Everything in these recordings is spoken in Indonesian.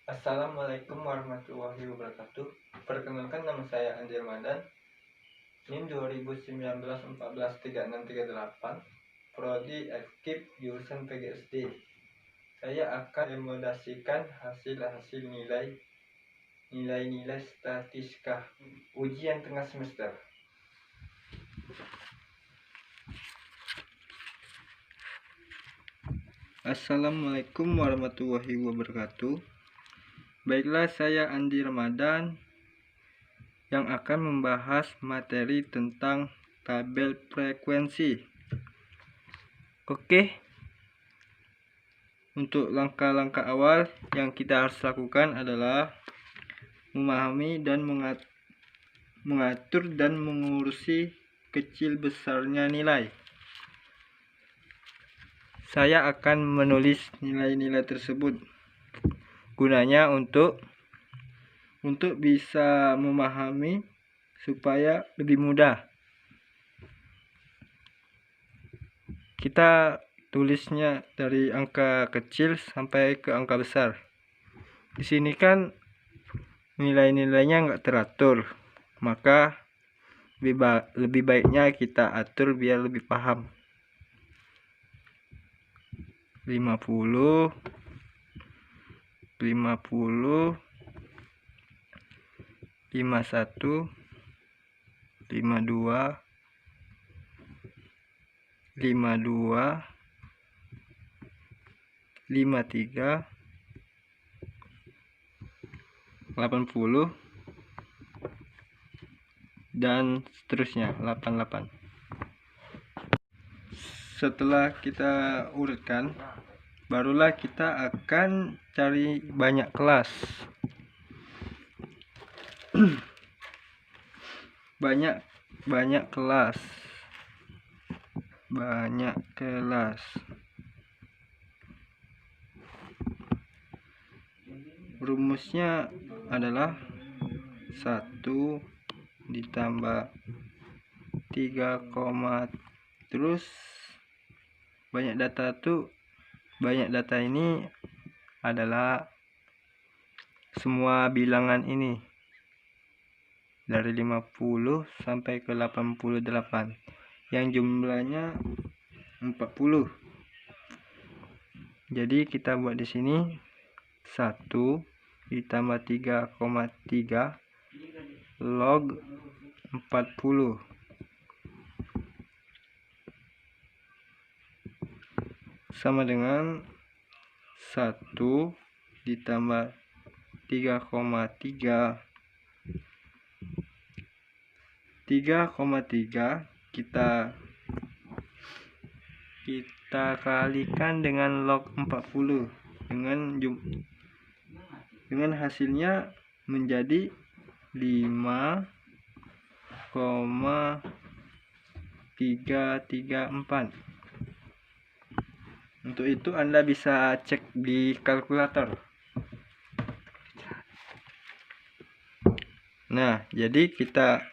Assalamualaikum warahmatullahi wabarakatuh. Perkenalkan, nama saya Andi Ramadan, NIM 2019-14-3638, Prodi Ekip jurusan PGSD. Saya akan merekomendasikan hasil nilai statistika ujian tengah semester. Assalamualaikum warahmatullahi wabarakatuh. Baiklah, saya Andi Ramadan yang akan membahas materi tentang tabel frekuensi. Oke, untuk langkah-langkah awal yang kita harus lakukan adalah memahami dan mengatur dan mengurusi kecil besarnya nilai. Saya akan menulis nilai-nilai tersebut gunanya untuk bisa memahami supaya lebih mudah. Kita tulisnya dari angka kecil sampai ke angka besar. Di sini kan nilai-nilainya nggak teratur, maka lebih baiknya kita atur biar lebih paham. 50, 51, 52, 53, 80, dan seterusnya 88. Setelah kita urutkan, barulah kita akan cari banyak kelas. banyak kelas. Rumusnya adalah 1 ditambah 3, terus banyak data ini adalah semua bilangan ini dari 50 sampai ke 88 yang jumlahnya 40. Jadi kita buat di sini 1 ditambah 3,3 log 40 sama dengan 1 ditambah 3,3 kita kalikan dengan log 40 dengan hasilnya menjadi 5,334. Untuk itu Anda bisa cek di kalkulator. Nah, jadi kita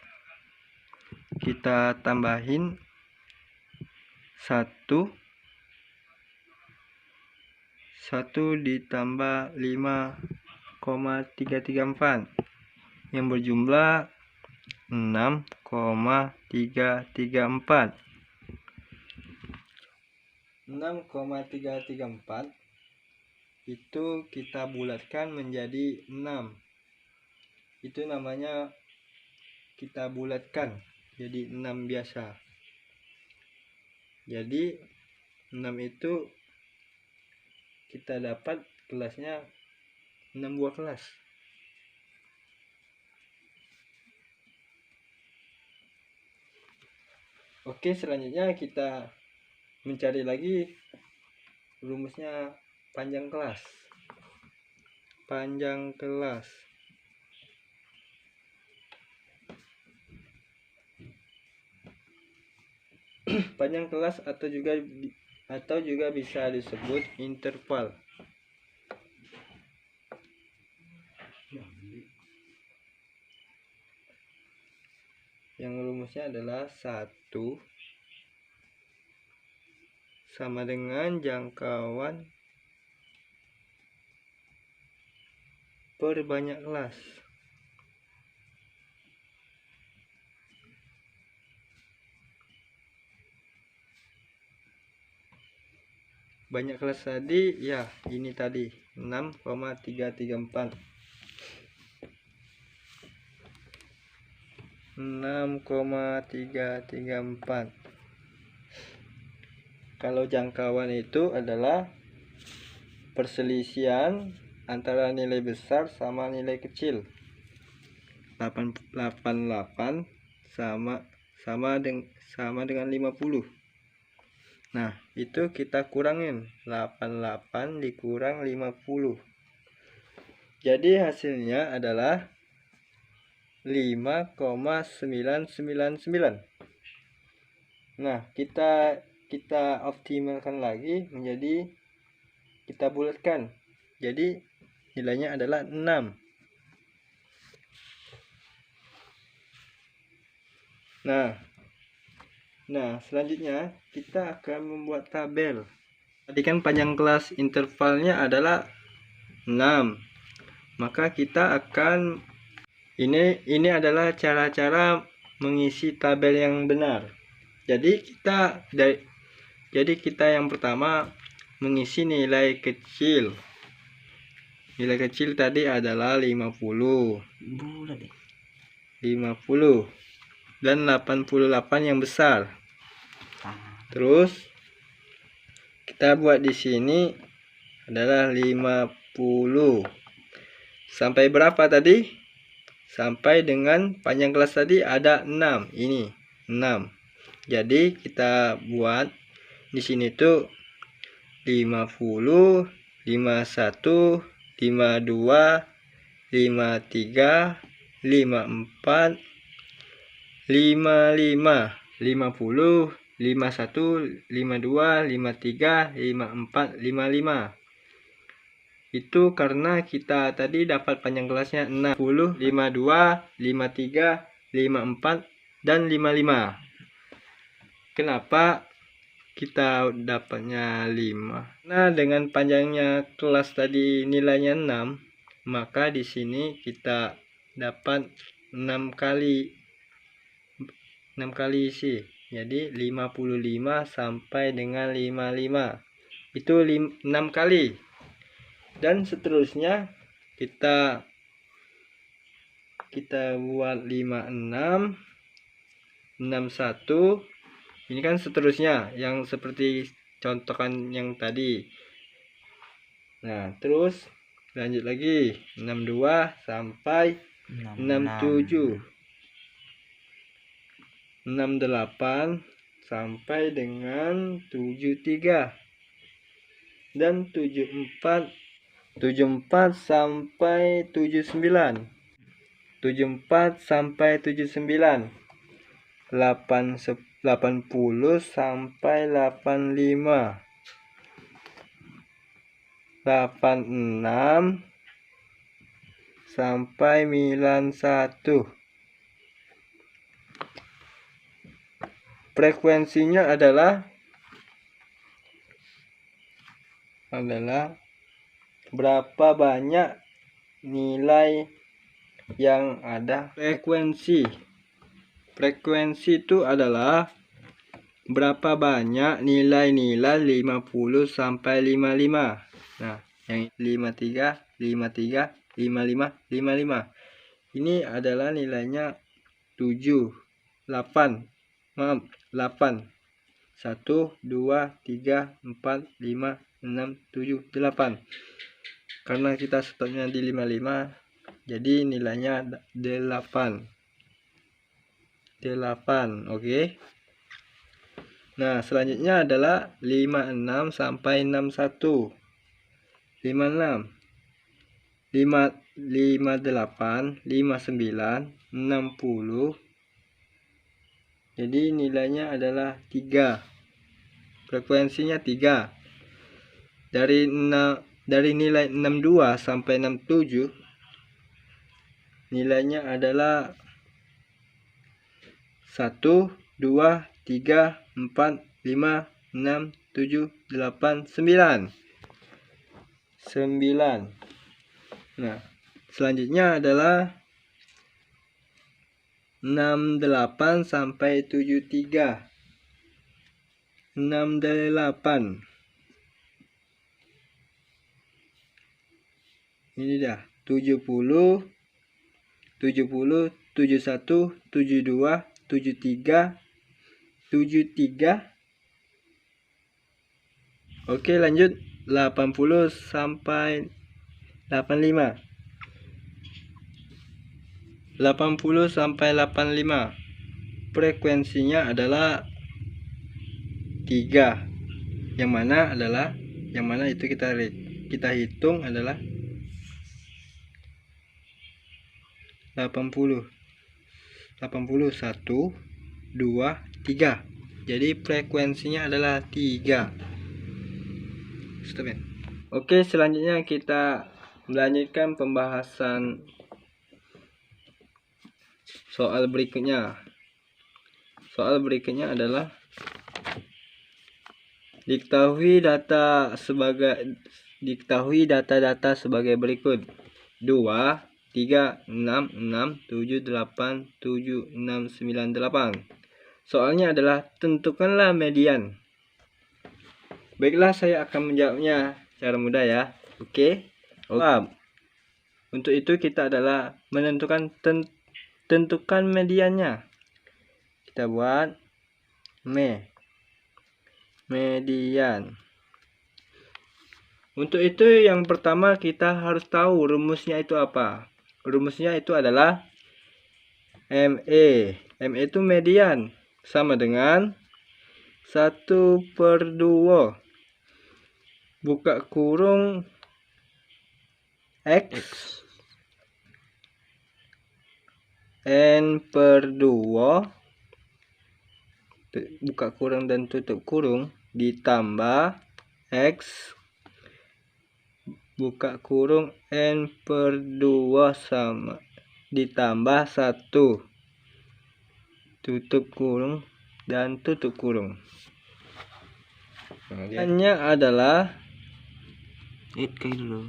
tambahin 1 ditambah 5,334 yang berjumlah 6,334. 6,334 itu kita bulatkan menjadi 6. Itu namanya kita bulatkan jadi 6 biasa. Jadi 6 itu kita dapat kelasnya 6 buah kelas. Oke, selanjutnya kita mencari lagi rumusnya panjang kelas. Panjang kelas atau juga bisa disebut interval. Yang rumusnya adalah 1 sama dengan jangkauan perbanyak kelas. Banyak kelas tadi ya, ini tadi 6,334. 6,334. Kalau jangkauan itu adalah perselisihan antara nilai besar sama nilai kecil. 88 sama dengan 50. Nah, itu kita kurangin 88 dikurang 50. Jadi hasilnya adalah 5,999. Nah, kita optimalkan lagi menjadi, kita bulatkan. Jadi nilainya adalah 6. Nah, selanjutnya kita akan membuat tabel. Tadi kan panjang kelas intervalnya adalah 6. Maka kita akan, ini adalah cara-cara mengisi tabel yang benar. Jadi kita yang pertama mengisi nilai kecil. Nilai kecil tadi adalah 50 dan 88 yang besar. Terus kita buat di sini adalah 50. Sampai berapa tadi? Sampai dengan panjang kelas tadi ada 6. Ini 6. Jadi kita buat di sini tuh 50, 51, 52, 53, 54, 55, 50, 51, 52, 53, 54, 55. Itu karena kita tadi dapat panjang kelasnya 60, 52, 53, 54, dan 55. Kenapa kita dapatnya 5? Nah, dengan panjangnya kelas tadi nilainya 6, maka di sini kita dapat 6 kali isi. Jadi 55 sampai dengan 55. Itu 6 kali. Dan seterusnya kita buat 56, 61. Ini kan seterusnya yang seperti contohkan yang tadi. Nah, terus lanjut lagi 62 sampai 67. 68 sampai dengan 73 dan 74 sampai 79, 74 sampai 79, 80 sampai 85, 86 sampai 91. Frekuensinya adalah berapa banyak nilai yang ada. Frekuensi itu adalah berapa banyak nilai-nilai 50 sampai 55. Nah, yang 53, 55, 55. Ini adalah nilainya 7, 8. 8. 1, 2, 3, 4, 5, 6, 7, 8. Karena kita stopnya di 55, jadi nilainya 8. 8, oke. Nah, selanjutnya adalah 56 sampai 61. 56, 58, 59, 60. Jadi nilainya adalah 3. Frekuensinya 3. Dari nilai 62 sampai 67 nilainya adalah 1, 2, 3, 4, 5, 6, 7, 8, 9. 9. Nah, Selanjutnya adalah 68 sampai 73. 68. Ini dah 70, 71, 72, 73, 73. Oke, lanjut 80 sampai 85. 80 sampai 85. Frekuensinya adalah 3. Yang mana itu kita hitung adalah 80. 81, 2, 3. Jadi frekuensinya adalah 3. Stop ya. Oke, selanjutnya kita melanjutkan pembahasan soal berikutnya. Soal berikutnya adalah diketahui data-data sebagai berikut. 2, 3, 6, 6, 7, 8, 7, 6, 9, 8. Soalnya adalah tentukanlah median. Baiklah, saya akan menjawabnya secara mudah ya. Oke. Untuk itu kita adalah tentukan mediannya. Kita buat median. Untuk itu yang pertama kita harus tahu rumusnya itu apa. Rumusnya itu adalah ME. ME itu median, sama dengan 1/2 buka kurung X N/2 buka kurung dan tutup kurung ditambah X buka kurung N/2 sama ditambah 1 tutup kurung dan tutup kurung. Hanya adalah dulu.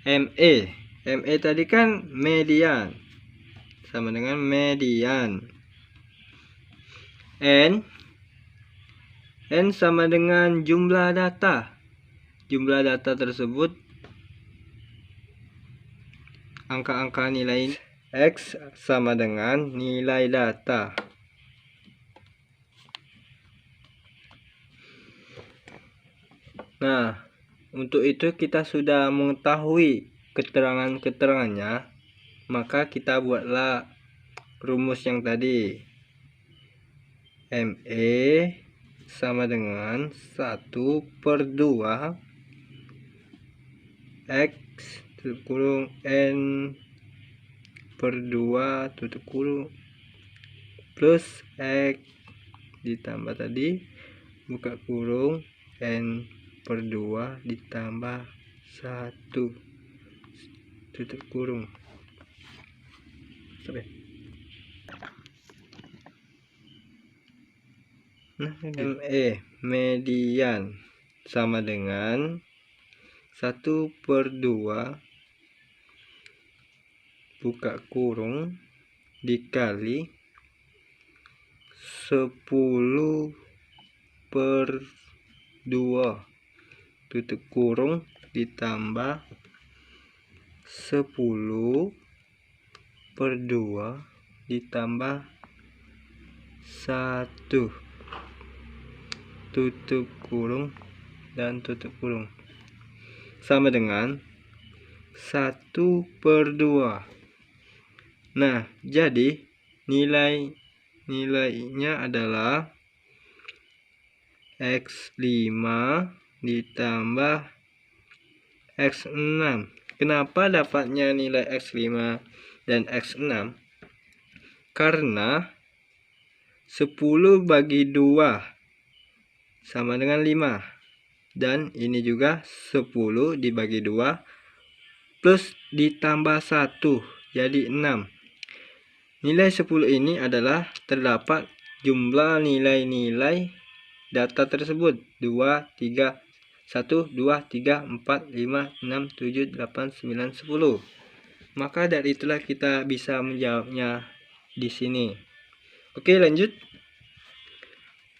ME tadi kan median, sama dengan median. N sama dengan jumlah data. Jumlah data tersebut angka-angka nilai. X sama dengan nilai data. Nah, untuk itu kita sudah mengetahui keterangannya, maka kita buatlah rumus yang tadi. ME sama dengan 1/2 X tutup kurung N/2 tutup kurung plus X ditambah tadi buka kurung N/2 ditambah 1 tutup kurung. ME median sama dengan 1/2 buka kurung dikali 10/2 tutup kurung ditambah 10/2 ditambah 1 tutup kurung dan tutup kurung sama dengan 1/2. Nah, jadi nilainya adalah X5 ditambah X6. Kenapa dapatnya nilai X5 dan X6? Karena 10 bagi 2 sama dengan 5. Dan ini juga 10 dibagi 2 plus ditambah 1 jadi 6. Nilai 10 ini adalah terdapat jumlah nilai-nilai data tersebut 2, 3, 1, 2, 3, 4, 5, 6, 7, 8, 9, 10. Maka dari itulah kita bisa menjawabnya di sini. Oke, lanjut.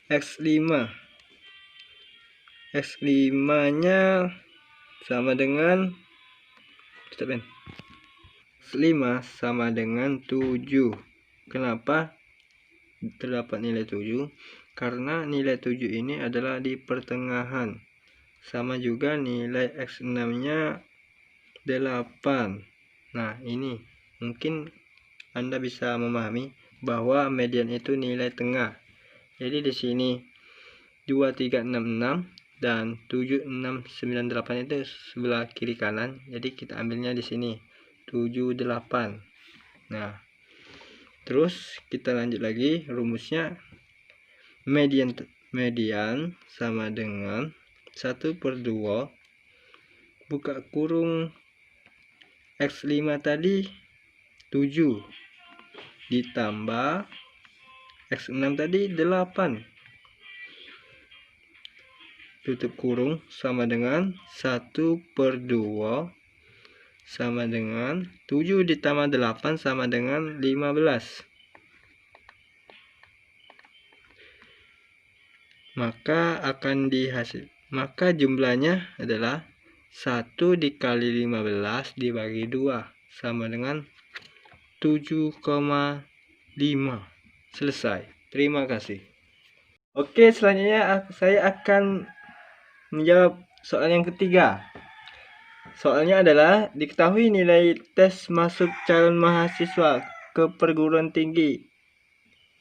X5. X5-nya sama dengan X5 sama dengan 7. Kenapa terdapat nilai 7? Karena nilai 7 ini adalah di pertengahan. Sama juga nilai X6-nya 8. Nah, ini mungkin Anda bisa memahami bahwa median itu nilai tengah. Jadi di sini 2, 3, 6, 6 dan 7, 6, 9, 8 itu sebelah kiri kanan. Jadi kita ambilnya di sini 7, 8. Nah, terus kita lanjut lagi rumusnya. Median sama dengan 1/2 buka kurung X5 tadi 7 ditambah X6 tadi 8 tutup kurung sama dengan 1/2 sama dengan 7 ditambah 8 sama dengan 15. Maka jumlahnya adalah 1 dikali 15 dibagi 2 sama dengan 7,5. Selesai. Terima kasih. Oke, selanjutnya saya akan menjawab soal yang ketiga. Soalnya adalah diketahui nilai tes masuk calon mahasiswa ke perguruan tinggi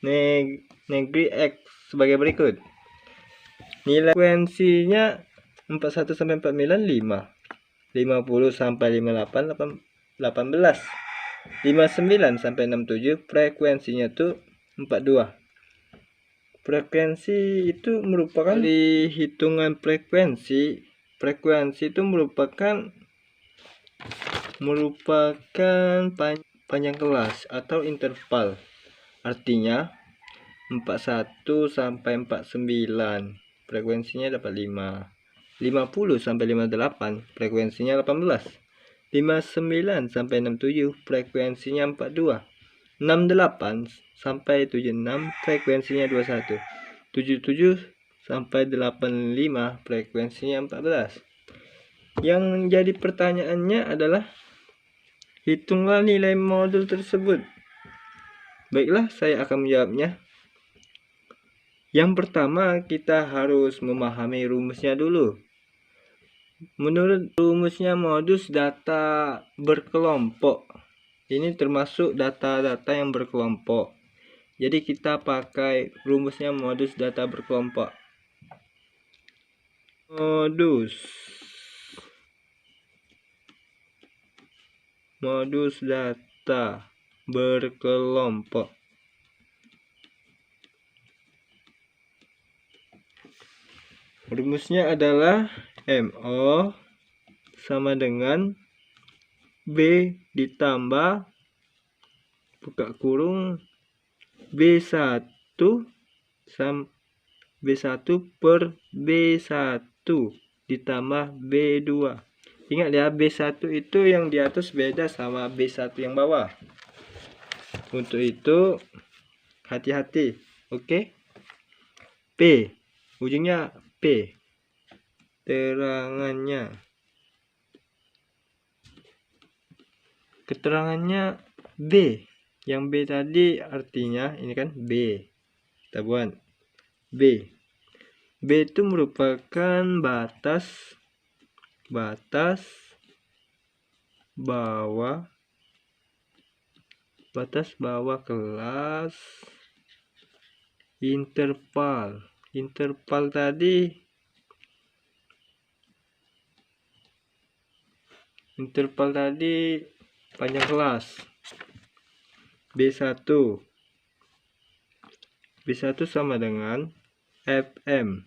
negeri X sebagai berikut. Nilai frekuensinya 41 sampai 49 5, 50 sampai 58 18, 59 sampai 67 frekuensinya tuh 42. Frekuensi itu merupakan di hitungan frekuensi itu merupakan panjang kelas atau interval. Artinya 41 sampai 49 frekuensinya dapat 5. 50 sampai 58 frekuensinya 18. 59 sampai 67 frekuensinya 42. 68 sampai 76 frekuensinya 21. 77 sampai 85 frekuensinya 14. Yang menjadi pertanyaannya adalah hitunglah nilai modul tersebut. Baiklah, saya akan menjawabnya. Yang pertama, kita harus memahami rumusnya dulu. Menurut rumusnya modus data berkelompok, ini termasuk data-data yang berkelompok. Jadi kita pakai rumusnya modus data berkelompok. Modus data berkelompok. Rumusnya adalah MO sama dengan B ditambah buka kurung B1 per B1 ditambah B2. Ingat ya, B1 itu yang di atas beda sama B1 yang bawah. Untuk itu hati-hati. Oke. P, ujungnya P. Keterangannya B. Yang B tadi artinya ini kan B. Kita buat B. B itu merupakan batas bawah kelas interval. Interval tadi panjang kelas B1. B1 sama dengan FM.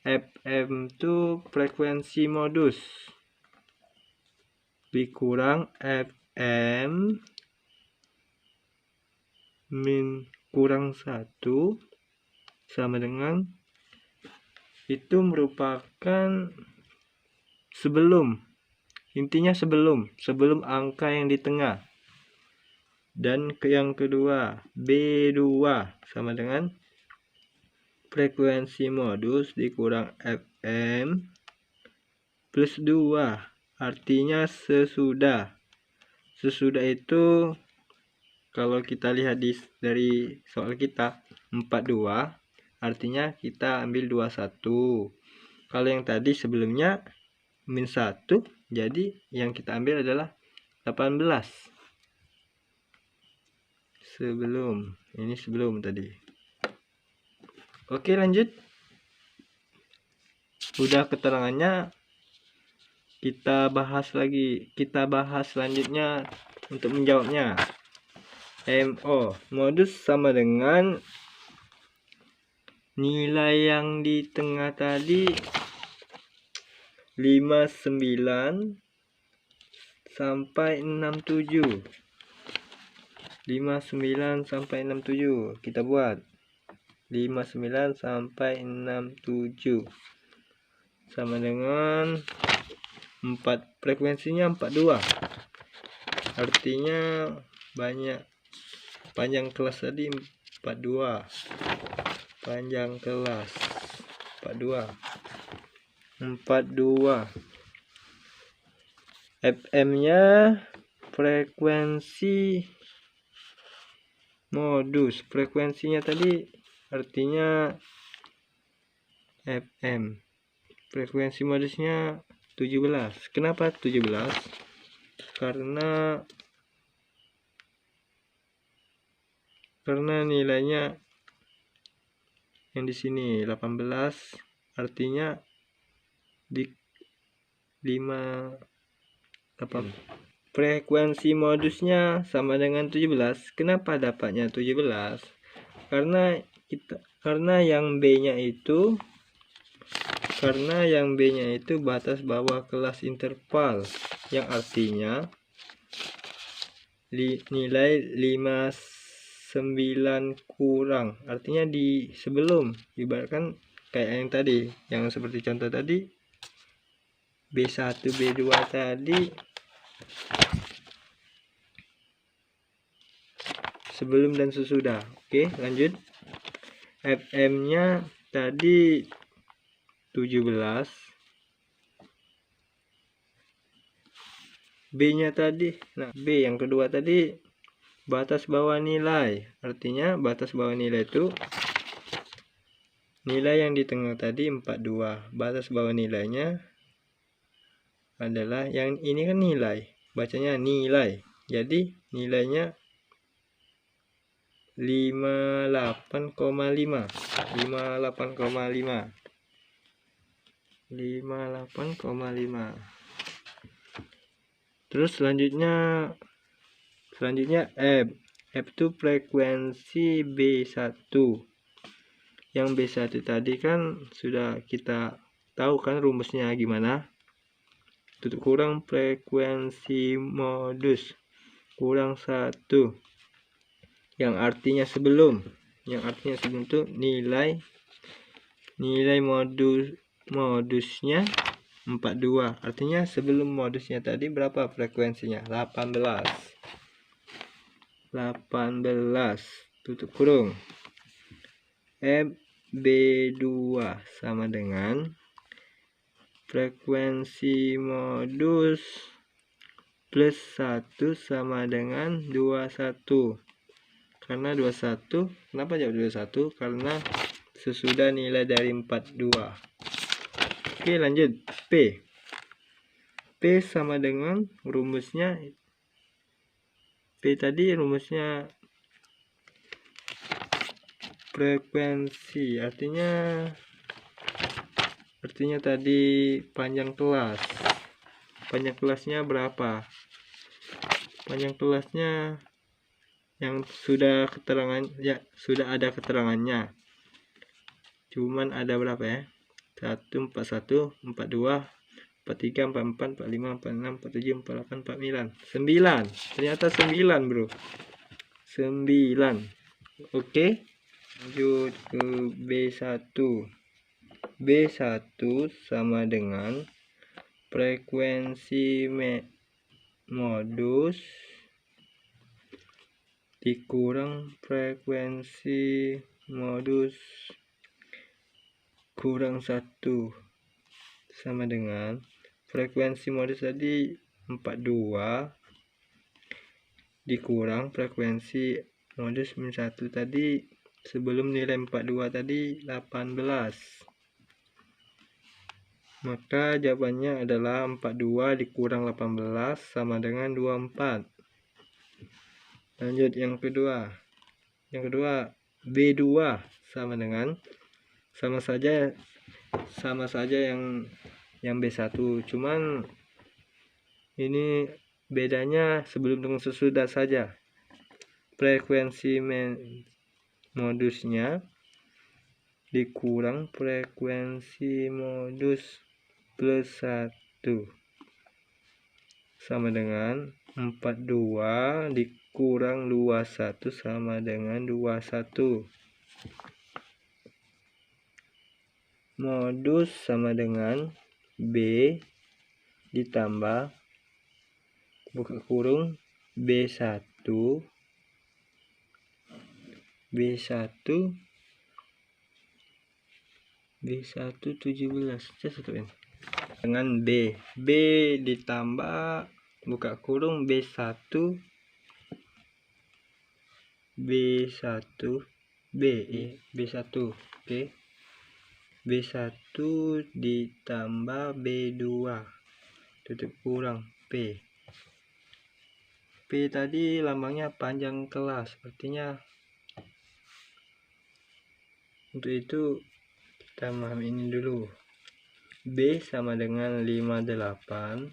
FM itu frekuensi modus. B kurang FM min kurang 1 sama dengan itu merupakan sebelum, intinya sebelum angka yang di tengah. Dan yang kedua, B2 sama dengan frekuensi modus dikurang FM plus 2, artinya sesudah. Sesudah itu kalau kita lihat dari soal kita 42, artinya kita ambil 21. Kalau yang tadi sebelumnya min 1, jadi yang kita ambil adalah 18. Ini sebelum tadi. Oke, lanjut. Udah keterangannya, kita bahas lagi. Kita bahas selanjutnya untuk menjawabnya. MO, modus sama dengan nilai yang di tengah tadi 59 sampai 67. 59 sampai 67 kita buat 59 sampai 67 sama dengan 4, frekuensinya 42, artinya banyak. Panjang kelas tadi 42, panjang kelas 42. FM nya frekuensi modus, frekuensinya tadi artinya FM, frekuensi modusnya 17. Kenapa 17? Karena nilainya yang di sini 18, artinya di 8. Frekuensi modusnya sama dengan 17. Kenapa dapatnya 17? Karena yang B-nya itu batas bawah kelas interval, yang artinya nilai 59 kurang, artinya di sebelum, ibaratkan kayak yang tadi, yang seperti contoh tadi B1 B2 tadi sebelum dan sesudah. Oke, lanjut. FM nya tadi 17, B nya tadi, nah B yang kedua tadi batas bawah nilai, artinya batas bawah nilai itu nilai yang di tengah tadi 42, batas bawah nilainya adalah yang ini kan nilai, bacanya nilai, jadi nilainya 58,5. Terus selanjutnya F itu frekuensi B1. Yang B1 tadi kan sudah kita tahu kan rumusnya gimana. Tutup kurang frekuensi modus kurang 1, yang artinya sebelum itu nilai modusnya 42, artinya sebelum modusnya tadi berapa frekuensinya? 18. Tutup kurung FB2 sama dengan frekuensi modus plus 1 sama dengan 21. Karena 21, kenapa jawab 21? Karena sesudah nilai dari 42. Oke, lanjut. P sama dengan rumusnya, P tadi rumusnya frekuensi, artinya tadi panjang kelas. Panjang kelasnya berapa? Panjang kelasnya yang sudah ada keterangannya. Cuman ada berapa ya? 1, 41, 42, 43, 44, 45, 46, 47, 48, 49. 9. Ternyata 9, bro. 9. Oke. Lanjut ke B1. B1 sama dengan frekuensi modus dikurang frekuensi modus kurang 1 sama dengan frekuensi modus tadi 42 dikurang frekuensi modus min 1 tadi sebelum nilai 42 tadi 18. Maka jawabannya adalah 42 dikurang 18 sama dengan 24. Lanjut yang kedua. Yang kedua B2 sama dengan sama saja yang B1, cuman ini bedanya sebelum dengan sesudah saja. Frekuensi modusnya dikurang frekuensi modus plus 1 sama dengan 42 dikurang 21 sama dengan 21. Modus sama dengan B ditambah buka kurung B1 17 dengan B ditambah buka kurung B1 oke. B1 ditambah B2 tutup kurang P tadi lambangnya panjang kelas, artinya untuk itu kita memahami ini dulu. B sama dengan 58,5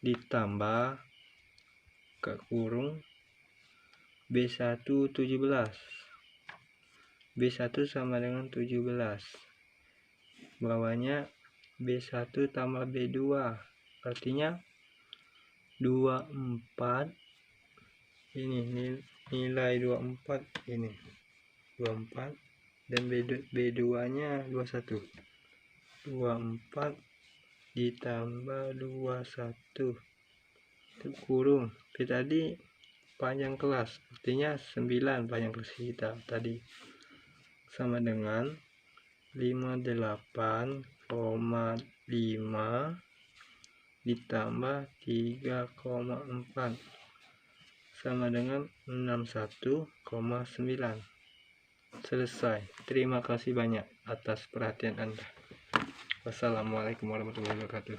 ditambah ke kurung B1 17. B1 sama dengan 17, bawahnya B1 tambah B2, artinya 24. Ini nilai 24, ini 24 dan B2 nya 21. 24 ditambah 21 itu kurung P tadi panjang kelas, artinya 9 panjang kelas kita tadi, sama dengan 58,5 ditambah 3,4 sama dengan 61,9. Selesai. Terima kasih banyak atas perhatian Anda. Wassalamualaikum warahmatullahi wabarakatuh.